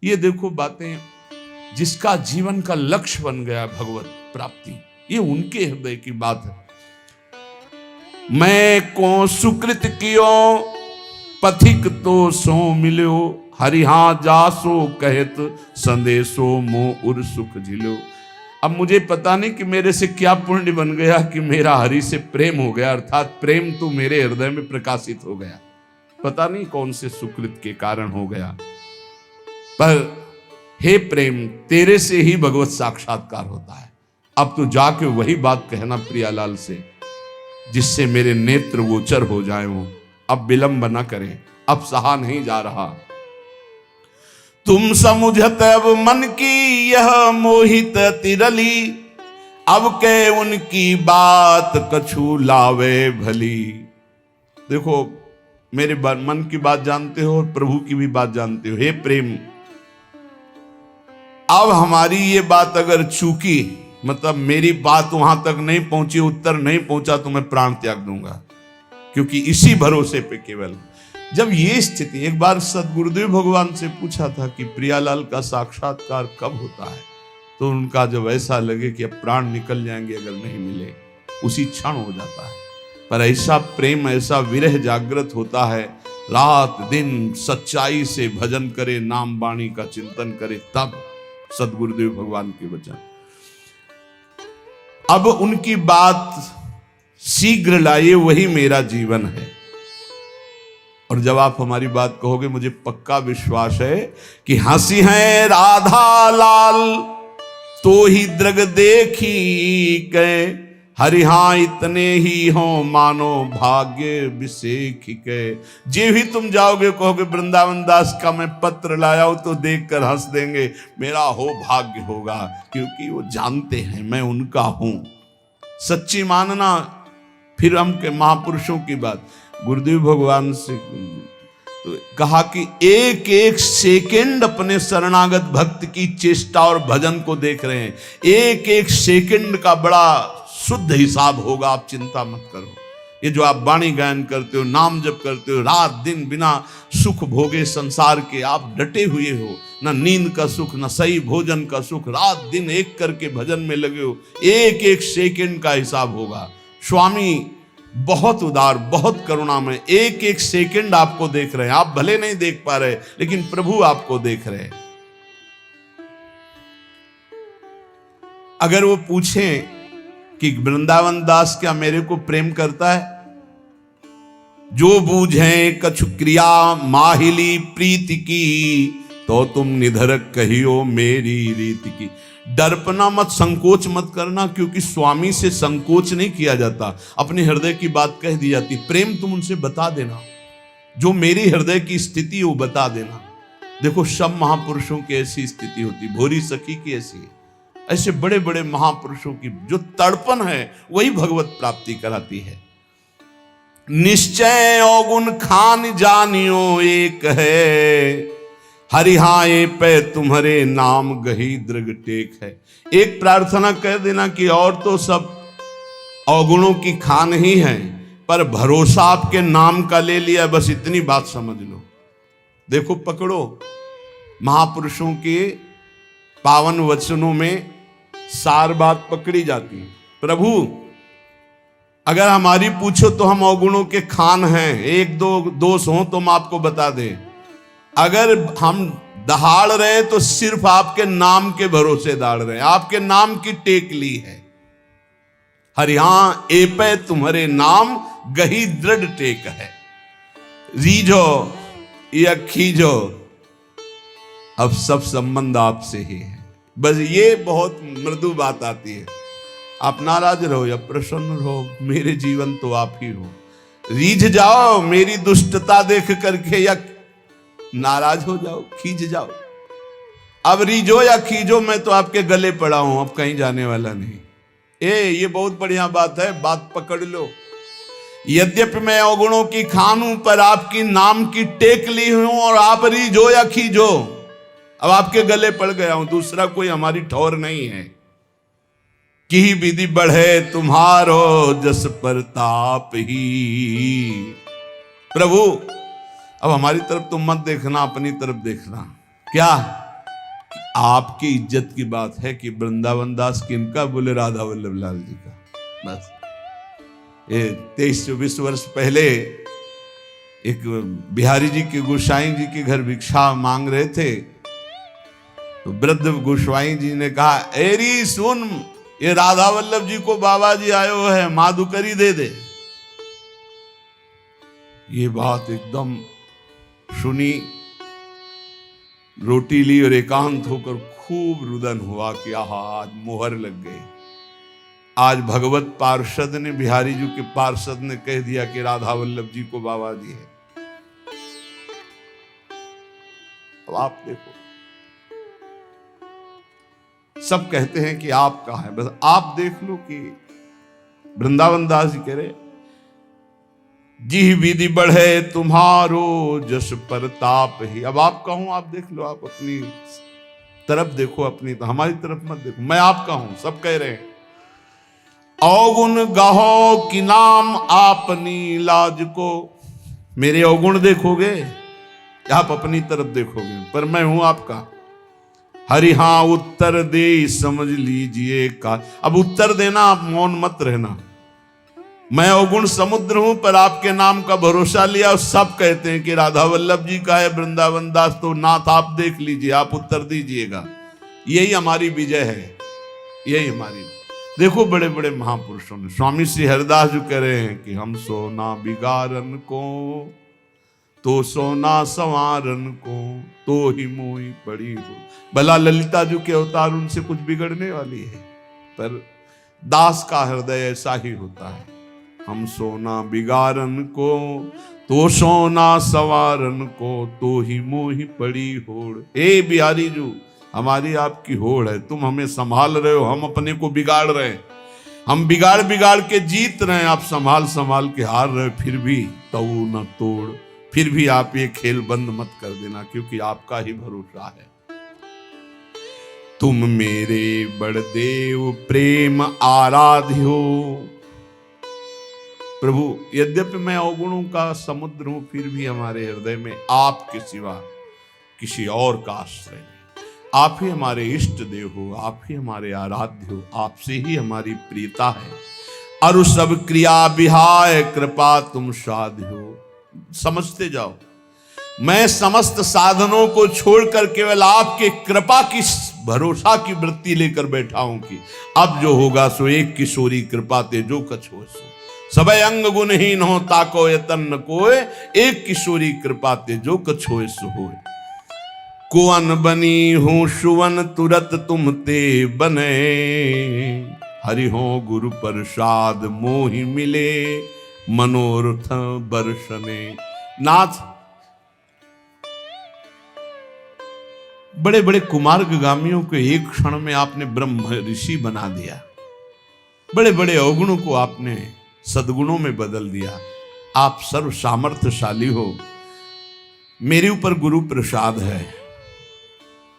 ये देखो बातें, जिसका जीवन का लक्ष्य बन गया भगवत प्राप्ति, ये उनके हृदय की बात है। मैं को सुकृत कियो पथिक तो सो मिलो, हरिहा जासो कहत संदेशो मो उर सुख झिलो। अब मुझे पता नहीं कि मेरे से क्या पुण्य बन गया कि मेरा हरि से प्रेम हो गया, अर्थात प्रेम तो मेरे हृदय में प्रकाशित हो गया। पता नहीं कौन से सुकृत के कारण हो गया, पर हे प्रेम, तेरे से ही भगवत साक्षात्कार होता है। अब तो जाके वही बात कहना प्रियालाल से, जिससे मेरे नेत्र गोचर हो जाए। वो अब विलंब न करें, अब सहा नहीं जा रहा। तुम समुझत अब मन की यह मोहित तिरली, अब के उनकी बात कछु लावे भली। देखो, मेरे मन की बात जानते हो और प्रभु की भी बात जानते हो। हे प्रेम, अब हमारी ये बात अगर चूकी, मतलब मेरी बात वहां तक नहीं पहुंची, उत्तर नहीं पहुंचा, तो मैं प्राण त्याग दूंगा, क्योंकि इसी भरोसे पे केवल। जब ये स्थिति, एक बार सदगुरुदेव भगवान से पूछा था कि प्रियालाल का साक्षात्कार कब होता है, तो उनका जब ऐसा लगे कि अब प्राण निकल जाएंगे अगर नहीं मिले, उसी क्षण हो जाता है। पर ऐसा प्रेम, ऐसा विरह जागृत होता है, रात दिन सच्चाई से भजन करे, नाम वाणी का चिंतन करे, तब सदगुरुदेव भगवान के वचन। अब उनकी बात शीघ्र लाइए, वही मेरा जीवन है। और जब आप हमारी बात कहोगे, मुझे पक्का विश्वास है कि हंसी है राधा लाल तो ही दृग देखी के, हरिहा इतने ही हो मानो भाग्य विशेख के। जे भी तुम जाओगे, कहोगे वृंदावन दास का मैं पत्र लाया हूं, तो देखकर हंस देंगे, मेरा हो भाग्य होगा, क्योंकि वो जानते हैं मैं उनका हूं। सच्ची मानना। फिर हम के महापुरुषों की बात, गुरुदेव भगवान से तो कहा कि एक एक सेकंड अपने शरणागत भक्त की चेष्टा और भजन को देख रहे हैं। एक एक सेकंड का बड़ा शुद्ध हिसाब होगा, आप चिंता मत करो। ये जो आप वाणी गायन करते हो, नाम जप करते हो, रात दिन बिना सुख भोगे संसार के आप डटे हुए हो, ना नींद का सुख, ना सही भोजन का सुख, रात दिन एक करके भजन में लगे हो, एक एक सेकंड का हिसाब होगा। स्वामी बहुत उदार, बहुत करुणामय, एक एक सेकंड आपको देख रहे हैं। आप भले नहीं देख पा रहे, लेकिन प्रभु आपको देख रहे हैं। अगर वो पूछें कि वृंदावन दास क्या मेरे को प्रेम करता है, जो बूझे कछु क्रिया माहिली प्रीति की, तो तुम निधर कहियो मेरी रीति की। डरपना मत, संकोच मत करना, क्योंकि स्वामी से संकोच नहीं किया जाता, अपने हृदय की बात कह दी जाती। प्रेम तुम उनसे बता देना, जो मेरी हृदय की स्थिति वो बता देना। देखो, सब महापुरुषों की ऐसी स्थिति होती, भोरी सखी की ऐसी है, ऐसे बड़े बड़े महापुरुषों की जो तड़पन है, वही भगवत प्राप्ति कराती है। निश्चय अवगुण खान जानियो एक है, हरिहाए पे तुम्हारे नाम गही दृग टेक है। एक प्रार्थना कह देना कि और तो सब अवगुणों की खान ही है, पर भरोसा आपके नाम का ले लिया, बस इतनी बात समझ लो। देखो, पकड़ो, महापुरुषों के पावन वचनों में सार बात पकड़ी जाती है। प्रभु अगर हमारी पूछो तो हम अवगुणों के खान हैं, एक दो दोष हो तो हम आपको बता दें। अगर हम दहाड़ रहे तो सिर्फ आपके नाम के भरोसे दाड़ रहे हैं, आपके नाम की टेक ली है। हरिहां ए पे तुम्हारे नाम गही दृढ़ टेक है। रीझो या खींचो, अब सब संबंध आपसे ही है। बस ये बहुत मृदु बात आती है। आप नाराज रहो या प्रसन्न रहो, मेरे जीवन तो आप ही हो। रीझ जाओ मेरी दुष्टता देख करके, या नाराज हो जाओ, खींच जाओ। अब रीझो या खींचो, मैं तो आपके गले पड़ा हूं, अब कहीं जाने वाला नहीं। ये बहुत बढ़िया बात है, बात पकड़ लो। यद्यपि मैं अवगुणों की खान हूं, पर आपकी नाम की टेक ली हूं, और आप रीझो या खींचो, अब आपके गले पड़ गया हूं, दूसरा कोई हमारी ठौर नहीं है। की विधि बढ़े तुम्हारो जस प्रताप ही। प्रभु अब हमारी तरफ तुम मत देखना, अपनी तरफ देखना। क्या आपकी इज्जत की बात है कि वृंदावन दास किनका बोले? राधा वल्लभ लाल जी का। बस ये 23-24 वर्ष पहले एक बिहारी जी के गोसाई जी के घर भिक्षा मांग रहे थे, तो वृद्ध गोस्वाई जी ने कहा, एरी सुन, ये राधा वल्लभ जी को बाबा जी आयो है, माधुकरी दे दे। ये बात एकदम सुनी, रोटी ली और एकांत होकर खूब रुदन हुआ कि आहा, आज मोहर लग गई। आज भगवत पार्षद ने, बिहारी जी के पार्षद ने कह दिया कि राधा वल्लभ जी को बाबा जी है। अब आप देखो, सब कहते हैं कि आपका है, बस आप देख लो कि वृंदावन दास जी कह रहे, जी विधि बढ़े तुम्हारो जस परताप ही। अब आप कहूं, आप देख लो, आप अपनी तरफ देखो, अपनी तो हमारी तरफ मत देखो। मैं आपका हूं, सब कह रहे हैं। अवगुण गाहो कि नाम आपनी लाज को। मेरे अवगुण देखोगे, आप अपनी तरफ देखोगे, पर मैं हूं आपका। हरि हाँ उत्तर दे समझ लीजिए का। अब उत्तर देना, आप मौन मत रहना। मैं अवगुण समुद्र हूं, पर आपके नाम का भरोसा लिया। और सब कहते हैं कि राधा वल्लभ जी का है वृंदावन दास, तो नाथ आप देख लीजिए, आप उत्तर दीजिएगा। यही हमारी विजय है, यही हमारी। देखो बड़े बड़े महापुरुषों ने, स्वामी श्री हरिदास जो कह रहे हैं कि हम सोना बिगारन को तो सोना संवारन को तो ही मोही पड़ी हो। भला ललिता जी के अवतार, उनसे कुछ बिगड़ने वाली है, पर दास का हृदय ऐसा ही होता है। हम सोना बिगारन को तो सोना सवारन को तो ही मोही पड़ी होड़। ए बिहारी जी, हमारी आपकी होड़ है, तुम हमें संभाल रहे हो, हम अपने को बिगाड़ रहे हैं। हम बिगाड़ बिगाड़ के जीत रहे हैं, आप संभाल संभाल के हार रहे, फिर भी तो न तोड़। फिर भी आप ये खेल बंद मत कर देना, क्योंकि आपका ही भरोसा है। तुम मेरे बड़देव प्रेम आराध्य हो। प्रभु, यद्यपि मैं अवगुणों का समुद्र हूं, फिर भी हमारे हृदय में आपके सिवा किसी और का आश्रय नहीं। आप ही हमारे इष्ट देव हो, आप ही हमारे आराध्य हो, आपसे ही हमारी प्रियता है। अरु सब क्रिया विहाय कृपा तुम साध्य हो। समझते जाओ, मैं समस्त साधनों को छोड़कर केवल आपके कृपा की भरोसा की वृत्ति लेकर बैठा हूं कि अब जो होगा सो एक किशोरी कृपा ते जो कछ हो सो। सबय अंग गुणहीन हो ताको यतन न कोय, एक किशोरी कृपा ते जो कछ होए सो होए। कुवन बनी हूं सुवन तुरत तुम ते बने, हरि हो गुरु प्रसाद मोहि मिले मनोरथ बरसने। नाथ, बड़े बड़े कुमार्गामियों को एक क्षण में आपने ब्रह्म ऋषि बना दिया। बड़े बड़े अवगुणों को आपने सद्गुणों में बदल दिया। आप सर्व सामर्थ्यशाली हो। मेरे ऊपर गुरु प्रसाद है,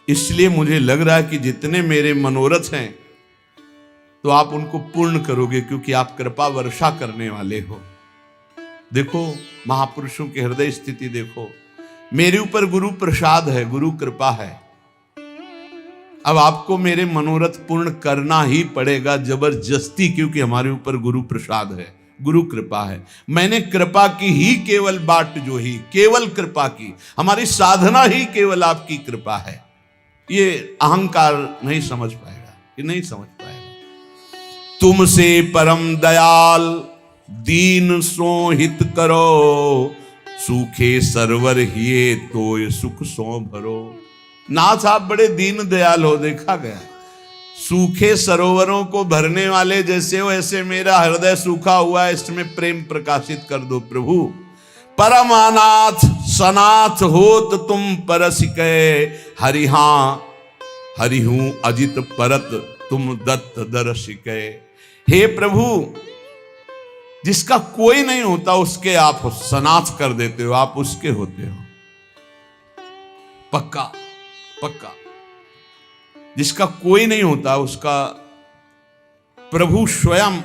इसलिए मुझे लग रहा है कि जितने मेरे मनोरथ हैं तो आप उनको पूर्ण करोगे, क्योंकि आप कृपा वर्षा करने वाले हो। देखो महापुरुषों की हृदय स्थिति देखो। मेरे ऊपर गुरु प्रसाद है, गुरु कृपा है। अब आपको मेरे मनोरथ पूर्ण करना ही पड़ेगा जबरदस्ती, क्योंकि हमारे ऊपर गुरु प्रसाद है, गुरु कृपा है। मैंने कृपा की ही केवल बाट जो ही, केवल कृपा की, हमारी साधना ही केवल आपकी कृपा है। ये अहंकार नहीं समझ पाएगा, ये नहीं समझ पाएगा। तुमसे परम दयाल दीन सो हित करो, सूखे सरवर हिये तो सुख सो भरो। नाथ, आप बड़े दीन दयाल हो, देखा गया। सूखे सरोवरों को भरने वाले जैसे हो, ऐसे मेरा हृदय सूखा हुआ है, इसमें प्रेम प्रकाशित कर दो प्रभु। परमानाथ सनाथ होत तुम परस कै, हरि हाँ हरि हूं अजित परत तुम दत्त दर्श कै। हे प्रभु, जिसका कोई नहीं होता उसके आप सनाथ कर देते हो, आप उसके होते हो। पक्का पक्का। जिसका कोई नहीं होता उसका प्रभु स्वयं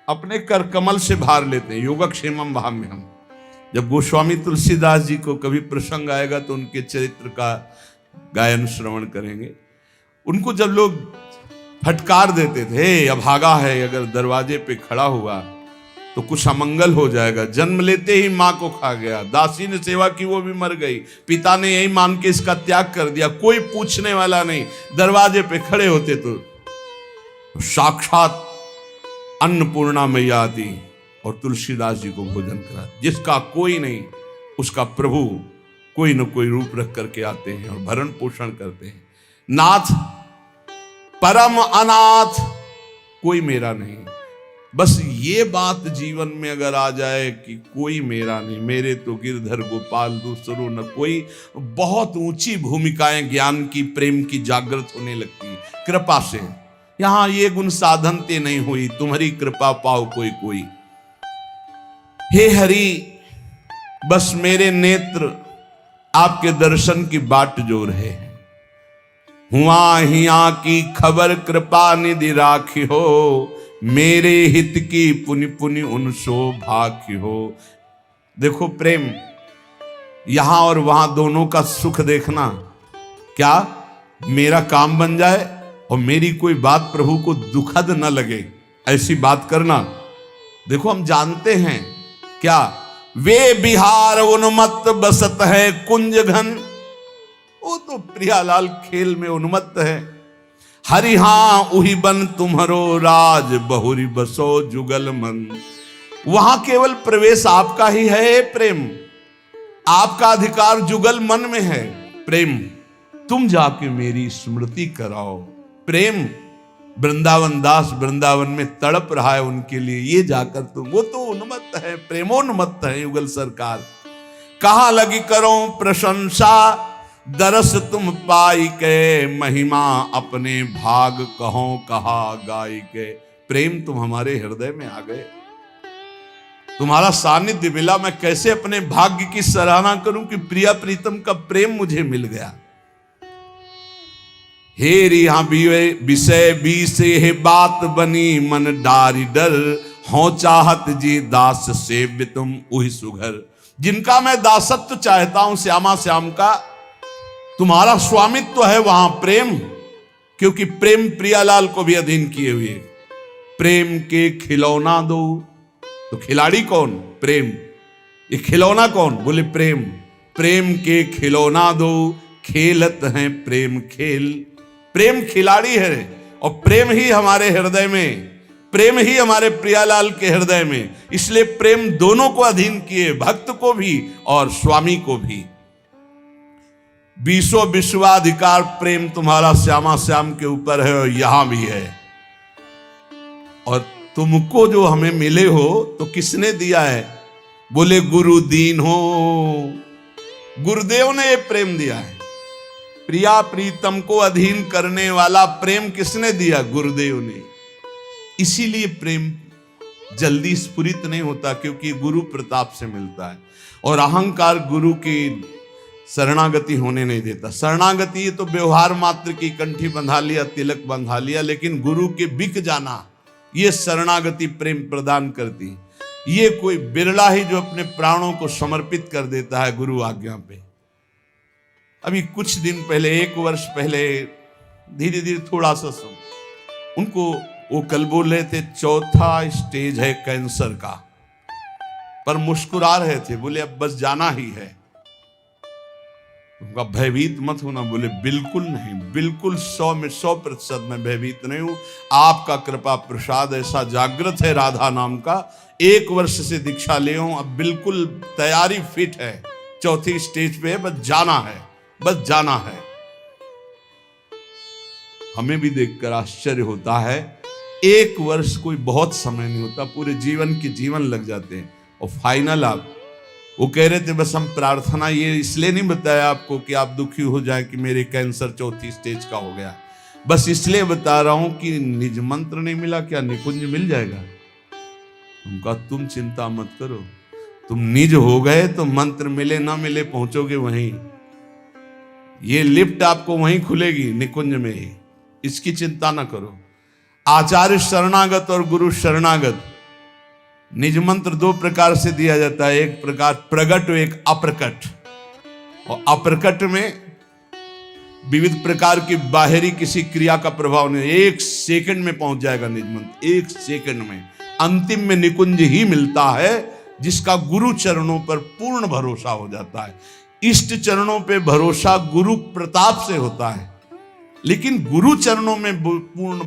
अपने कर कमल से भार लेते हैं। योगक्षेमम भाम्यहम। जब गोस्वामी तुलसीदास जी को कभी प्रसंग आएगा तो उनके चरित्र का गायन श्रवण करेंगे। उनको जब लोग फटकार देते थे, "हे अभागा है, अगर दरवाजे पे खड़ा हुआ तो कुछ अमंगल हो जाएगा, जन्म लेते ही माँ को खा गया, दासी ने सेवा की वो भी मर गई, पिता ने यही मान के इसका त्याग कर दिया, कोई पूछने वाला नहीं", दरवाजे पे खड़े होते तो साक्षात अन्नपूर्णा मैया आती और तुलसीदास जी को भोजन करा। जिसका कोई नहीं उसका प्रभु कोई न कोई रूप रख करके आते हैं और भरण पोषण करते हैं। नाथ परम अनाथ कोई मेरा नहीं। बस ये बात जीवन में अगर आ जाए कि कोई मेरा नहीं, मेरे तो गिरधर गोपाल दूसरो न कोई, बहुत ऊंची भूमिकाएं ज्ञान की प्रेम की जागृत होने लगती है कृपा से। यहां ये गुण साधन ते नहीं हुई, तुम्हारी कृपा पाओ कोई कोई। हे हरि बस मेरे नेत्र आपके दर्शन की बाट जो रहे हैं, हुआ हिया की खबर कृपा निधि राखी हो, मेरे हित की पुनि पुनि उनसो भाखी हो। देखो प्रेम, यहां और वहां दोनों का सुख देखना, क्या मेरा काम बन जाए और मेरी कोई बात प्रभु को दुखद न लगे, ऐसी बात करना। देखो हम जानते हैं क्या, वे बिहार उन्मत्त बसत है कुंज घन, वो तो प्रियालाल खेल में उन्मत्त है। हरि हां उही बन तुम्हारो राज, बहुरी बसो जुगल मन। वहां केवल प्रवेश आपका ही है प्रेम, आपका अधिकार जुगल मन में है। प्रेम तुम जाके मेरी स्मृति कराओ। प्रेम वृंदावन दास वृंदावन में तड़प रहा है उनके लिए, ये जाकर तुम, वो तो उन्मत्त है, प्रेमोन्मत्त है युगल सरकार। कहां लगी करो प्रशंसा, दरस तुम पाई के, महिमा अपने भाग कहो कहा गाई के। प्रेम तुम हमारे हृदय में आ गए, तुम्हारा सानिध्य मिला, मैं कैसे अपने भाग्य की सराहना करूं कि प्रिया प्रीतम का प्रेम मुझे मिल गया। हे रिहा विषय बीसे हे बात बनी, मन डारी डर हो चाहत जी दास सेव्य तुम उही सुघर। जिनका मैं दासत्व चाहता हूं श्यामा श्याम का, तुम्हारा स्वामित्व है वहां प्रेम, क्योंकि प्रेम प्रियालाल को भी अधीन किए हुए। प्रेम के खिलौना दो, तो खिलाड़ी कौन? प्रेम। ये खिलौना कौन? बोले प्रेम। प्रेम के खिलौना दो, खेलत हैं प्रेम खेल। प्रेम खिलाड़ी है और प्रेम ही हमारे हृदय में, प्रेम ही हमारे प्रियालाल के हृदय में। इसलिए प्रेम दोनों को अधीन किए, भक्त को भी और स्वामी को भी। बीसों विश्वाधिकार प्रेम तुम्हारा श्यामा श्याम के ऊपर है और यहां भी है। और तुमको जो हमें मिले हो तो किसने दिया है? बोले गुरु दीन हो, गुरुदेव ने ये प्रेम दिया है। प्रिया प्रीतम को अधीन करने वाला प्रेम किसने दिया? गुरुदेव ने। इसीलिए प्रेम जल्दी स्फुरित नहीं होता, क्योंकि गुरु प्रताप से मिलता है। और अहंकार गुरु की शरणागति होने नहीं देता। शरणागति ये तो व्यवहार मात्र की, कंठी बंधा लिया, तिलक बंधा लिया, लेकिन गुरु के बिक जाना, ये शरणागति प्रेम प्रदान करती। ये कोई बिरला ही जो अपने प्राणों को समर्पित कर देता है गुरु आज्ञा पे। अभी कुछ दिन पहले, 1 वर्ष पहले, धीरे धीरे थोड़ा सा उनको वो कल बोल रहे थे 4था स्टेज है कैंसर का, पर मुस्कुरा रहे थे, बोले अब बस जाना ही है। उनका भयभीत मत होना। बोले बिल्कुल नहीं, बिल्कुल 100 में 100% मैं भयभीत नहीं हूं। आपका कृपा प्रसाद ऐसा जागृत है राधा नाम का, 1 वर्ष से दीक्षा ले हूं, अब बिल्कुल तैयारी फिट है, 4थी स्टेज पे है, बस जाना है, बस जाना है। हमें भी देखकर आश्चर्य होता है, 1 वर्ष कोई बहुत समय नहीं होता, पूरे जीवन के जीवन लग जाते हैं। और फाइनल आप, वो कह रहे थे बस हम प्रार्थना, ये इसलिए नहीं बताया आपको कि आप दुखी हो जाए कि मेरे कैंसर 4थी स्टेज का हो गया, बस इसलिए बता रहा हूं कि निज मंत्र नहीं मिला, क्या निकुंज मिल जाएगा? उनका तुम चिंता मत करो, तुम निज हो गए तो मंत्र मिले ना मिले पहुंचोगे वहीं। ये लिफ्ट आपको वहीं खुलेगी निकुंज में ही, इसकी चिंता ना करो। आचार्य शरणागत और गुरु शरणागत, निज मंत्र 2 प्रकार से दिया जाता है, एक प्रकार प्रगट और एक अप्रकट। और अप्रकट में विविध प्रकार की बाहरी किसी क्रिया का प्रभाव नहीं, 1 सेकंड में पहुंच जाएगा निज मंत्र, 1 सेकंड में। अंतिम में निकुंज ही मिलता है जिसका गुरु चरणों पर पूर्ण भरोसा हो जाता है। इष्ट चरणों पे भरोसा गुरु प्रताप से होता है, लेकिन गुरु चरणों में पूर्ण